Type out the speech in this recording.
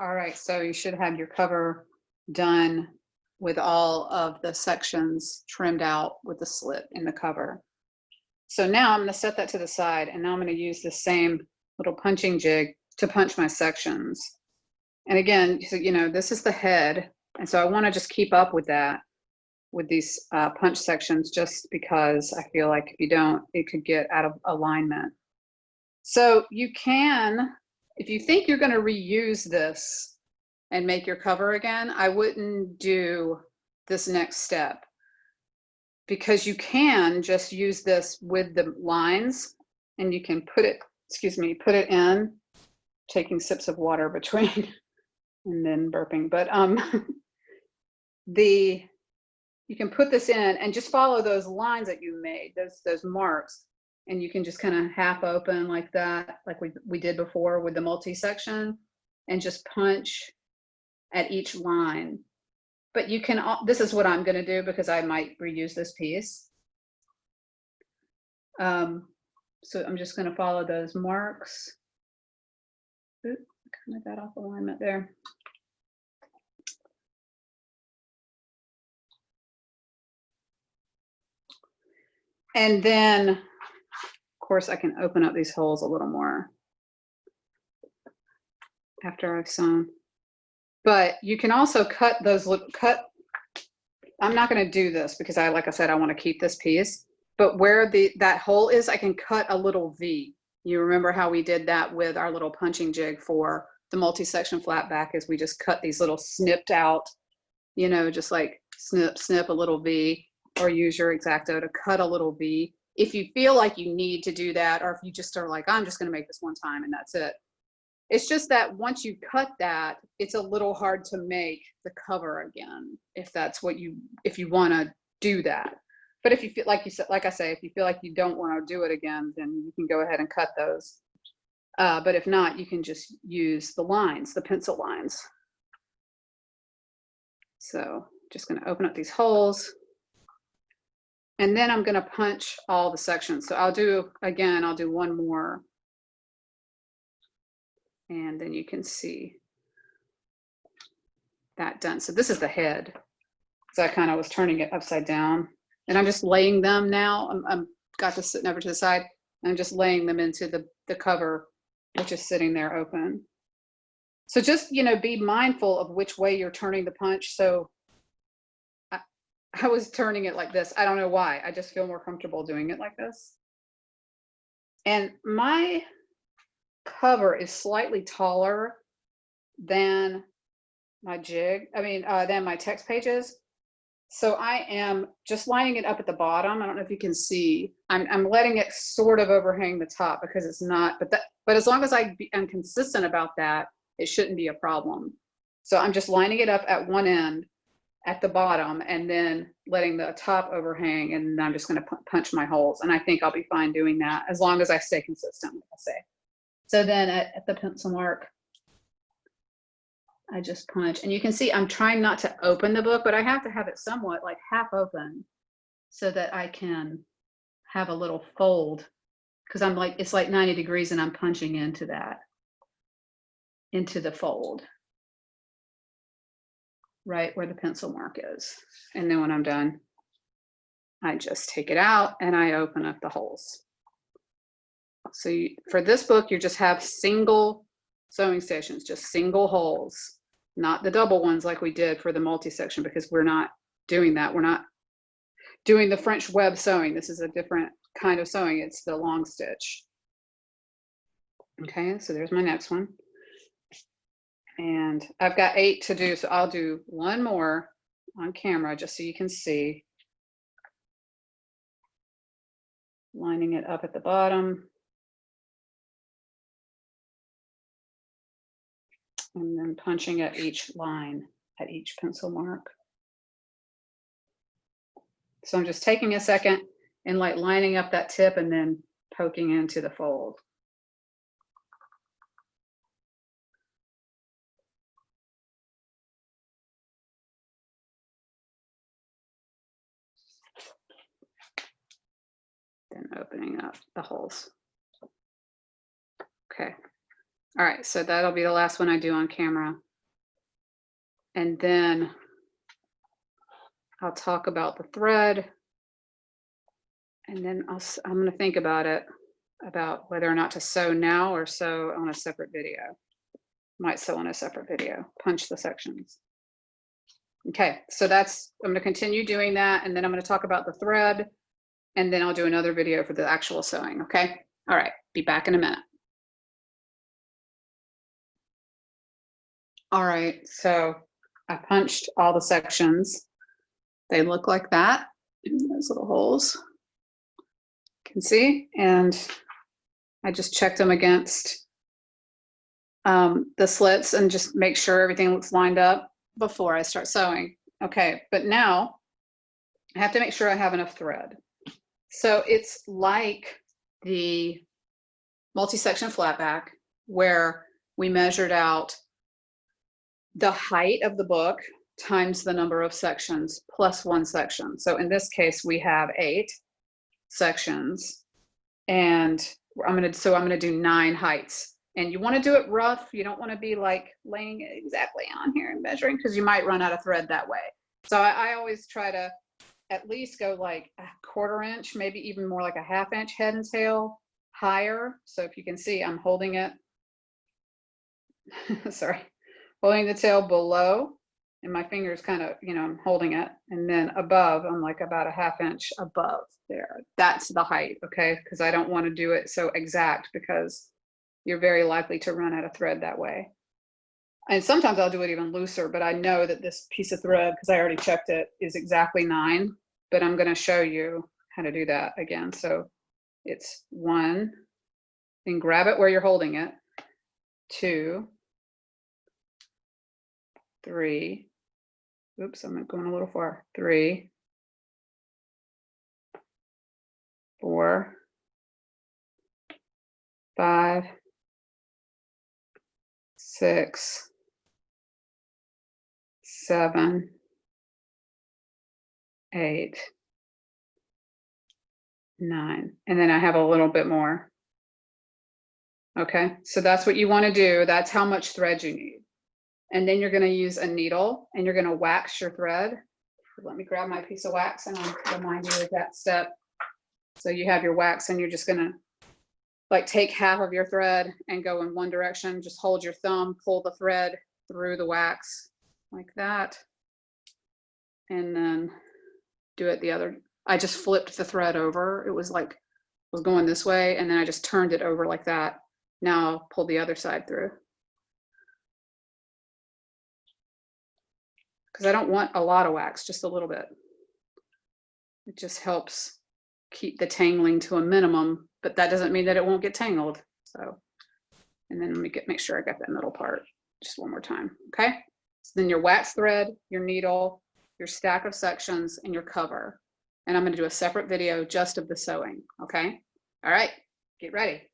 All right, so you should have your cover done with all of the sections trimmed out with the slit in the cover. So now I'm going to set that to the side, and now I'm going to use the same little punching jig to punch my sections. And again, so, you know, this is the head, and so I want to just keep up with that with these punch sections, just because I feel like if you don't, it could get out of alignment. So you can, if you think you're going to reuse this and make your cover again, I wouldn't do this next step, because you can just use this with the lines, and you can put it, excuse me, put it in, taking sips of water between and then burping. But you can put this in and just follow those lines that you made, those marks, and you can just kind of half open like that, like we did before with the multi-section, and just punch at each line. But you can, this is what I'm going to do because I might reuse this piece. So I'm just going to follow those marks. Oop, kind of got off alignment there. And then, of course, I can open up these holes a little more after I've sewn. But you can also cut those, I'm not going to do this because like I said, I want to keep this piece. But where that hole is, I can cut a little V. You remember how we did that with our little punching jig for the multi-section flat back, is we just cut these little snipped out, you know, just like snip a little V, or use your X-Acto to cut a little V. If you feel like you need to do that, or if you just are like, I'm just going to make this one time and that's it. It's just that once you cut that, it's a little hard to make the cover again, if that's what if you want to do that. But if you feel like, like I say, if you feel like you don't want to do it again, then you can go ahead and cut those. But if not, you can just use the lines, the pencil lines. So just going to open up these holes. And then I'm going to punch all the sections. So I'll do one more. And then you can see that done. So this is the head. So I kind of was turning it upside down. And I'm just laying them now. I'm got this sitting over to the side. I'm just laying them into the cover, which is sitting there open. So just, you know, be mindful of which way you're turning the punch. So I was turning it like this. I don't know why. I just feel more comfortable doing it like this. And my cover is slightly taller than my jig. Than my text pages. So I am just lining it up at the bottom. I don't know if you can see. I'm letting it sort of overhang the top because it's not. But as long as I'm consistent about that, it shouldn't be a problem. So I'm just lining it up at one end, at the bottom, and then letting the top overhang, and I'm just going to punch my holes. And I think I'll be fine doing that as long as I stay consistent, like I say. So then at the pencil mark, I just punch, and you can see I'm trying not to open the book, but I have to have it somewhat like half open so that I can have a little fold, because it's like 90 degrees and I'm punching into the fold right where the pencil mark is. And then when I'm done, I just take it out and I open up the holes. So for this book, you just have single sewing stations, just single holes, not the double ones like we did for the multi-section, because we're not doing that. We're not doing the French web sewing. This is a different kind of sewing. It's the long stitch. Okay, so there's my next one. And I've got 8 to do, so I'll do one more on camera just so you can see. Lining it up at the bottom. And then punching at each line, at each pencil mark. So I'm just taking a second and like lining up that tip and then poking into the fold. Then opening up the holes. Okay. All right, so that'll be the last one I do on camera. And then I'll talk about the thread. And then I'm going to think about it, about whether or not to sew now or sew on a separate video. Might sew on a separate video, punch the sections. Okay, so that's, I'm going to continue doing that, and then I'm going to talk about the thread, and then I'll do another video for the actual sewing, okay? All right, be back in a minute. All right, so I punched all the sections. They look like that, in those little holes. You can see, and I just checked them against the slits and just make sure everything looks lined up before I start sewing. Okay, but now I have to make sure I have enough thread. So it's like the multi-section flatback where we measured out the height of the book times the number of sections plus 1 section. So in this case, we have 8 sections, and I'm gonna do 9 heights. And you want to do it rough. You don't want to be like laying it exactly on here and measuring, because you might run out of thread that way. So I always try to at least go like a 1/4 inch, maybe even more like a 1/2 inch head and tail higher. So if you can see, I'm holding it, sorry, holding the tail below, and my fingers kind of, you know, I'm holding it, and then above, I'm like about a 1/2 inch above there. That's the height, okay? Because I don't want to do it so exact, because you're very likely to run out of thread that way. And sometimes I'll do it even looser, but I know that this piece of thread, because I already checked it, is exactly 9, but I'm going to show you how to do that again. So it's 1, then grab it where you're holding it, 2, 3, oops, I'm going a little far, 3, 4, 5, 6, 7, 8, 9, and then I have a little bit more. Okay, so that's what you want to do. That's how much thread you need. And then you're going to use a needle, and you're going to wax your thread. Let me grab my piece of wax and I'll remind you of that step. So you have your wax, and you're just going to like take half of your thread and go in one direction. Just hold your thumb, pull the thread through the wax like that, and then do it the other. I just flipped the thread over. It was like, it was going this way, and then I just turned it over like that. Now I'll pull the other side through, because I don't want a lot of wax, just a little bit. It just helps keep the tangling to a minimum, but that doesn't mean that it won't get tangled. So, and then let me make sure I got that middle part just one more time. Okay, so then your wax thread, your needle, your stack of sections, and your cover. And I'm going to do a separate video just of the sewing. Okay, all right, get ready.